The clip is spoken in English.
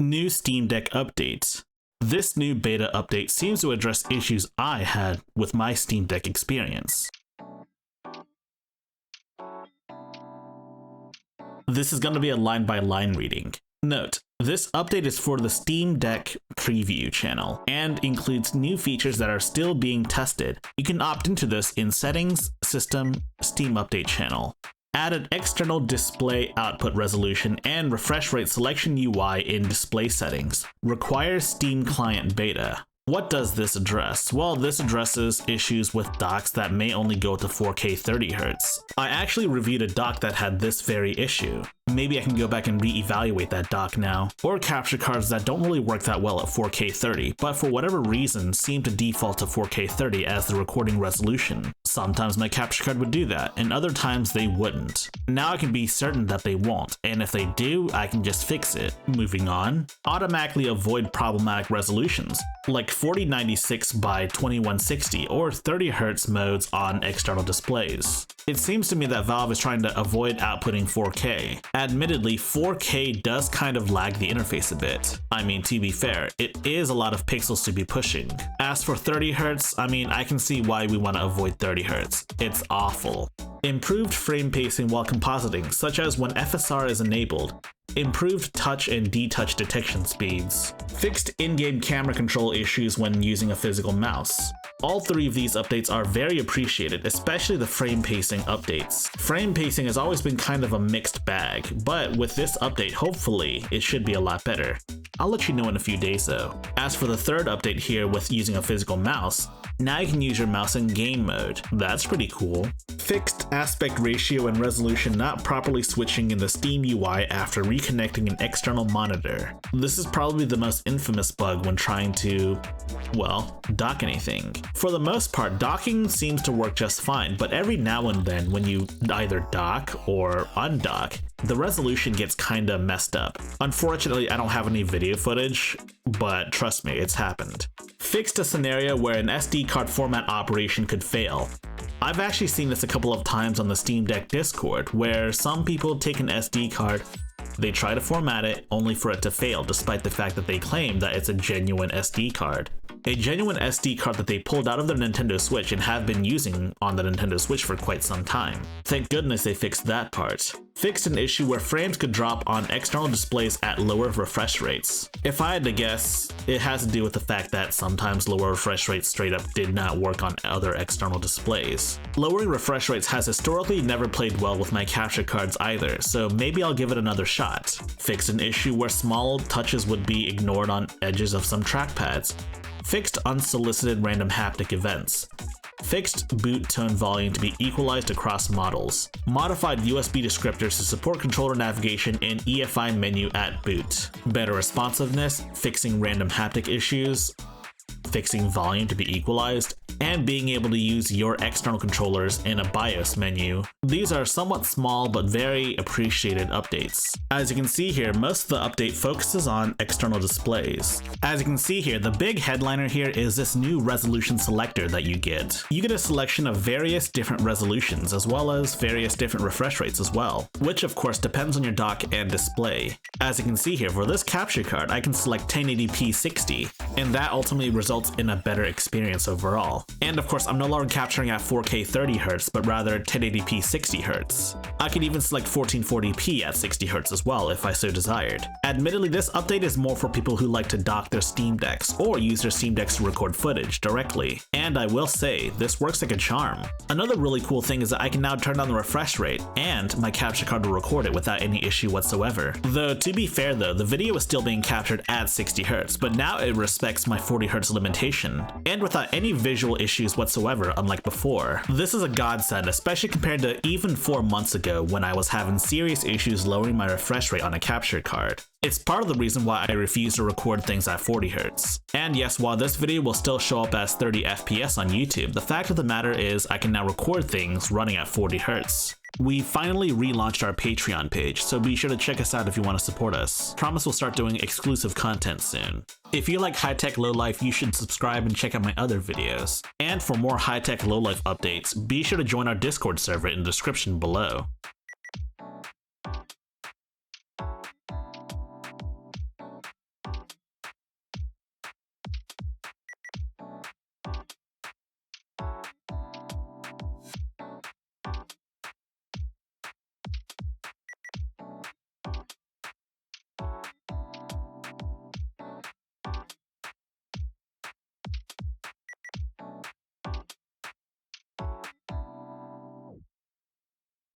New Steam Deck update. This new beta update seems to address issues I had with my Steam Deck experience. This is going to be a line-by-line reading. Note, this update is for the Steam Deck preview channel and includes new features that are still being tested. You can opt into this in Settings, System, Steam Update channel. Added external display output resolution and refresh rate selection UI in display settings. Requires Steam Client Beta. What does this address? Well, this addresses issues with docks that may only go to 4K 30Hz. I actually reviewed a dock that had this very issue. Maybe I can go back and re-evaluate that dock now. Or capture cards that don't really work that well at 4K 30, but for whatever reason seem to default to 4K 30 as the recording resolution. Sometimes my capture card would do that, and other times they wouldn't. Now I can be certain that they won't, and if they do, I can just fix it. Moving on. Automatically avoid problematic resolutions, like 4096 by 2160 or 30Hz modes on external displays. It seems to me that Valve is trying to avoid outputting 4K. Admittedly, 4K does kind of lag the interface a bit. I mean, to be fair, it is a lot of pixels to be pushing. As for 30Hz, I mean, I can see why we want to avoid 30Hz. It's awful. Improved frame pacing while compositing, such as when FSR is enabled. Improved touch and detouch detection speeds. Fixed in-game camera control issues when using a physical mouse. All three of these updates are very appreciated, especially the frame pacing updates. Frame pacing has always been kind of a mixed bag, but with this update, hopefully, it should be a lot better. I'll let you know in a few days though. As for the third update here with using a physical mouse, now you can use your mouse in game mode. That's pretty cool. Fixed aspect ratio and resolution not properly switching in the Steam UI after reconnecting an external monitor. This is probably the most infamous bug when trying to, well, dock anything. For the most part, docking seems to work just fine, but every now and then when you either dock or undock, the resolution gets kinda messed up. Unfortunately, I don't have any video footage, but trust me, it's happened. Fixed a scenario where an SD card format operation could fail. I've actually seen this a couple of times on the Steam Deck Discord, where some people take an SD card, they try to format it only for it to fail, despite the fact that they claim that it's a genuine SD card. A genuine SD card that they pulled out of their Nintendo Switch and have been using on the Nintendo Switch for quite some time. Thank goodness they fixed that part. Fixed an issue where frames could drop on external displays at lower refresh rates. If I had to guess, it has to do with the fact that sometimes lower refresh rates straight up did not work on other external displays. Lowering refresh rates has historically never played well with my capture cards either, so maybe I'll give it another shot. Fixed an issue where small touches would be ignored on edges of some trackpads. Fixed unsolicited random haptic events. Fixed boot tone volume to be equalized across models. Modified USB descriptors to support controller navigation in EFI menu at boot. Better responsiveness, fixing random haptic issues, fixing volume to be equalized, and being able to use your external controllers in a BIOS menu. These are somewhat small but very appreciated updates. As you can see here, most of the update focuses on external displays. As you can see here, the big headliner here is this new resolution selector that you get. You get a selection of various different resolutions as well as various different refresh rates as well, which of course depends on your dock and display. As you can see here, for this capture card, I can select 1080p 60, and that ultimately results in a better experience overall. And of course, I'm no longer capturing at 4K 30Hz, but rather 1080p 60Hz. I can even select 1440p at 60Hz as well if I so desired. Admittedly, this update is more for people who like to dock their Steam Decks or use their Steam Decks to record footage directly. And I will say, this works like a charm. Another really cool thing is that I can now turn down the refresh rate, and my capture card will record it without any issue whatsoever. Though, to be fair though, the video is still being captured at 60Hz, but now it respects my 40Hz limitation, and without any visual issues whatsoever, unlike before. This is a godsend, especially compared to even 4 months ago when I was having serious issues lowering my refresh rate on a capture card. It's part of the reason why I refuse to record things at 40Hz. And yes, while this video will still show up as 30 FPS on YouTube, the fact of the matter is I can now record things running at 40Hz. We finally relaunched our Patreon page, so be sure to check us out if you want to support us. Promise we'll start doing exclusive content soon. If you like high-tech low-life, you should subscribe and check out my other videos. And for more high-tech low-life updates, be sure to join our Discord server in the description below.